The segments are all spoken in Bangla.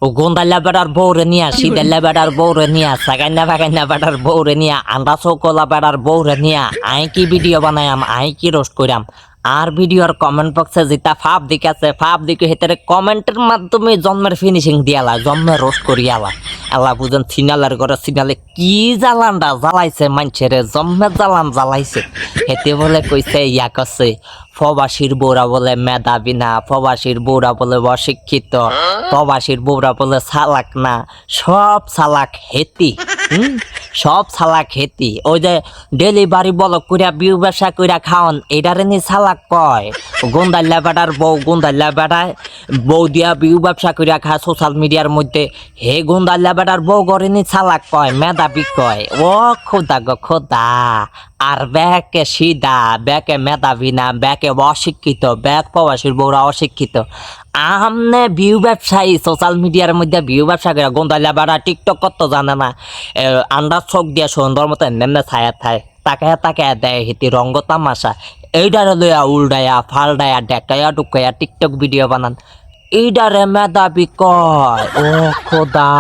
ও গোন্দাল্লা বেড়ার বউরে নিয়া শীতাল্লা বেড়ার বউরে নিয়া সাগাইনা ফাগাইনা বেড়ার বউরে নিয়া আন্ডা চৌকলা বেড়ার বউরে নিয়া আই কি ভিডিও বানায়াম আই কি রোস্ট করাম আর ভিডিওর কমেন্ট বক্সে যেটা ফাপ দিকে আছে ফাপ দিকে হেতারে কমেন্টের মাধ্যমে জন্মের ফিনিশিং দিয়ালা জন্মের রোস্ট করিয়ালা আল্লাহ বুঝেন সিনালের ঘরে সিনালে কি জ্বালানটা জ্বালাইছে মানুষেরে জন্মের জ্বালান জ্বালাইছে হেতে বলে কইছে ইয়া করছে প্রবাসীর বউরা বলে মেধাবী না প্রবাসীর বউরা বলে অশিক্ষিত প্রবাসীর বউরা বলে চালাক না সব চালাক হেতি সব চালাক হেতি ওই যে ডেলিভারি বলক কইরা বিউ ব্যবসা কইরা খাওন এটারে নি চালাক কয় গোন্দাল্লা বেটার বউ দিয়া বিউ ব্যবসা কইরা খায় সোশ্যাল মিডিয়ার মধ্যে হে গোন্দাল্লা বেটার বউ করে নি চালাক কয় মেধাবী কয় ও খোদা গো খোদা আর ব্যাকে সিধা ব্যাকে মেধাবী না ব্যাকে অশিক্ষিত ব্যাক প্রবাসীর বউরা অশিক্ষিত আমনে ভিউ ব্যবসায়ী সোশ্যাল মিডিয়ার মধ্যে ভিউ ব্যবসা করে গোন্দাল্লা বেড়া টিকটক করতে জানে না আন্ডার চোখ দিয়া সুন্দর মতো নেমনে ছায়া থায় তাকে দেয় হিতি রঙ্গ তামাশা এইটারে লইয়া উল্ডায়া ফালডায়া ডেকায়া টুকায়া টিকটক ভিডিও বানান এইটারে মেধাবী কয় ও খোদা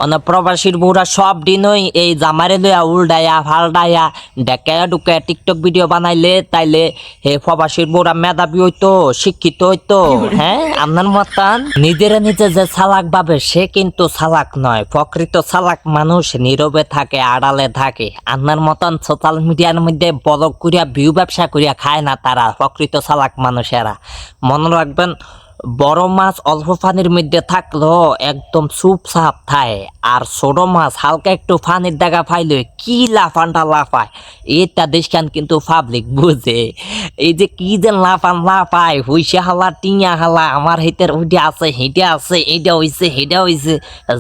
অনেক প্রবাসীর বউরা সব দিনই এই জামারে লইয়া উল্ডায়া ফালডায়া ডেকায়া ডুকায়া টিকটক ভিডিও বানাইলে তাইলে হে প্রবাসীর বউরা মেধাবী হইতো শিক্ষিত হইতো হ্যাঁ আপনার মতান নিজেরা নিজে যে চালাক ভাবে সে কিন্তু চালাক নয় প্রকৃত চালাক মানুষ নীরবে থাকে আড়ালে থাকে আপনার মতন সোশ্যাল মিডিয়ার মধ্যে বলক করিয়া ভিউ ব্যবসা করিয়া খায় না তারা প্রকৃত চালাক মানুষেরা মনে রাখবেন বড় মাছ অল্প পানির মধ্যে থাকলেও একদম চুপচাপ থাকে আর ছোট মাছ হালকা একটু পানির দেখা পাইলে কি লাফানটা লাফায় এটা দেশখান কিন্তু পাবলিক বুঝে এই যে কি যে লাফায় হুইসে হালা টিঙা হালা আমার হিতের ওইটা আছে হেঁটে আছে এইটা হইছে হেটা হইছে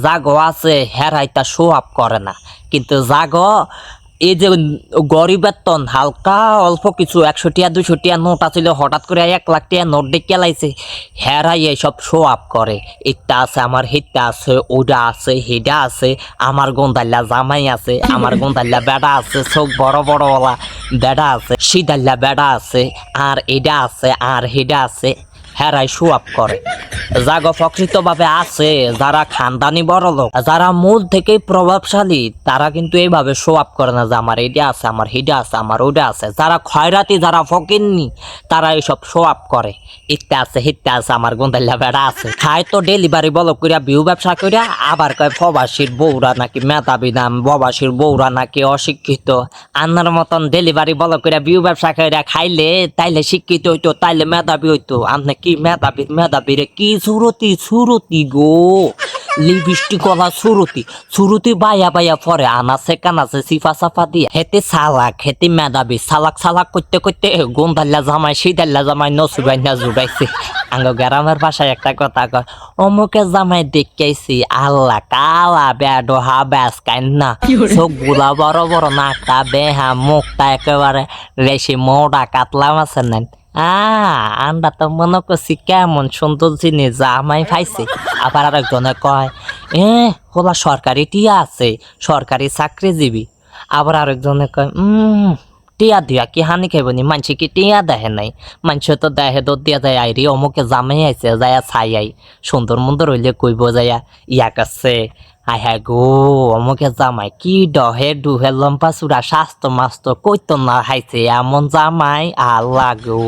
জাগো আছে হেরাইটা শো আপ করে না কিন্তু জাগো এই যে গরিব বেতন হালকা অল্প কিছু 100 টিয়া 200 টিয়া নোট আছিল হঠাৎ করে 1 লাখ টিয়া নোট দেখে লাইছে হেরাই এইসব শো আপ করে এটা আছে আমার হিটটা আছে ওটা আছে হেডা আছে আমার গোন্দাল্লা জামাই আছে আমার গোন্দাল্লা বেড়া আছে চোখ বড় বড়ওয়ালা বেড়া আছে সিদাল্লা বেড়া আছে আর এটা আছে আর হেডা আছে হেরাই শো আপ করে জাগো প্রকৃতভাবে আছে যারা খানদানি বড় লোক যারা মূল থেকেই প্রভাবশালী তারা কিন্তু এইভাবে শো আপ করে না যে আমার এটা আছে আমার হিডা আছে আমার ওটা আছে যারা খয়রাতি যারা ফকিরনি তারা এইসব শো আপ করে ইত্যা আছে হিত্যা আছে আমার গোন্দাল্লা বেড়া আছে খায় তো ডেলিভারি বলো করিয়া বিউ ব্যবসা করিয়া আবার কয় প্রবাসীর বউরা নাকি মেধাবী নাম প্রবাসীর বউরা নাকি অশিক্ষিত আন্নার মতন ডেলিভারি বলো করিয়া বিউ ব্যবসা করিয়া খাইলে তাইলে শিক্ষিত হইতো তাইলে মেধাবী হইতো আপনি কি মেধাবী রে কি সুরতি গো লিপস্টিক কলা সুরতি বাইয়া পরে আনাছে কানাছে সিফা সাফা দিয়া হেতে সালাক হেতে মেধাবী সালাক করতে করতে গোন্দাল্লা জামাই সিদাল্লা জামাই নসুবাই না জুড়াইছে আঙ্গ গ্রামের ভাষায় একটা কথা কয় অমুকে জামাই দেখাইছি আল্লাহ কালা বেডোহা ব্যাস কান্না চোখ গুলা বড় বড় নাকটা বেহা মুখটা একেবারে বেশি মোটা কাতলাম আছে না আমরা তো মনে করছি কেমন সুন্দর জিনিস জামাই পাইছে আবার আরেকজনে কয় হোলা সরকারি টিয়া আছে সরকারি চাকরিজীবী আবার আরেকজনে কয় টিয়া দিয়া কি হানি খাইবনি মানসি কি টিয়া দেখে নাই মানসি তো দেহে দৌড় দিয়া যায় আইরি অমুকে জামাই আইছে যায়া ছাই আই সুন্দর মুন্দর হইলে কইব যায়া ইয়াক আছে আই হ্যাঁ গো অমুকে জামাই কি ডহে ডুহে লম্পা চূড়া স্বাস্থ্য মাস্ত কইতো না হাইছে এমন জামাই আল্লাহ গো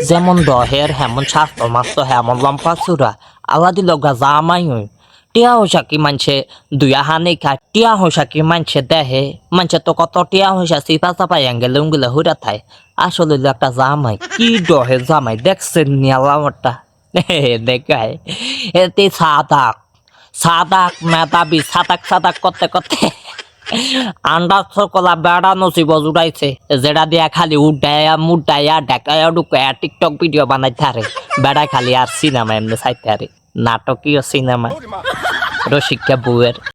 যেমন ডহের হেমন স্বাস্থ্য মাস্ত হেমন লম্পা চূড়া আল্লাহ দিল গা জামাই হই টিয়া হইসা কি মানছে দুয়া হানি খায় টিয়া হইসা কি মানছে দেহে মানছে তো কত টিয়া হইসা সিপা চাপা এঙ্গেলে উঙ্গেলে হুইরা থায় আসলে একটা জামাই কি ডহে জামাই দেখছেন নি আল্লাহটা দেখায় এতে সাদাক মেধাবী সাদাক করতে করতে আন্ডার সকলা বেড়া নসিব জুড়াইছে যেটা দিয়া খালি উডায়া মুডায়া ঢাকায়া ঢুকায়া টিকটক ভিডিও বানাইতে আরে বেড়া খালি আর সিনেমা এমনি চাইতে আরে নাটকীয় সিনেমা রসিকা বউয়ের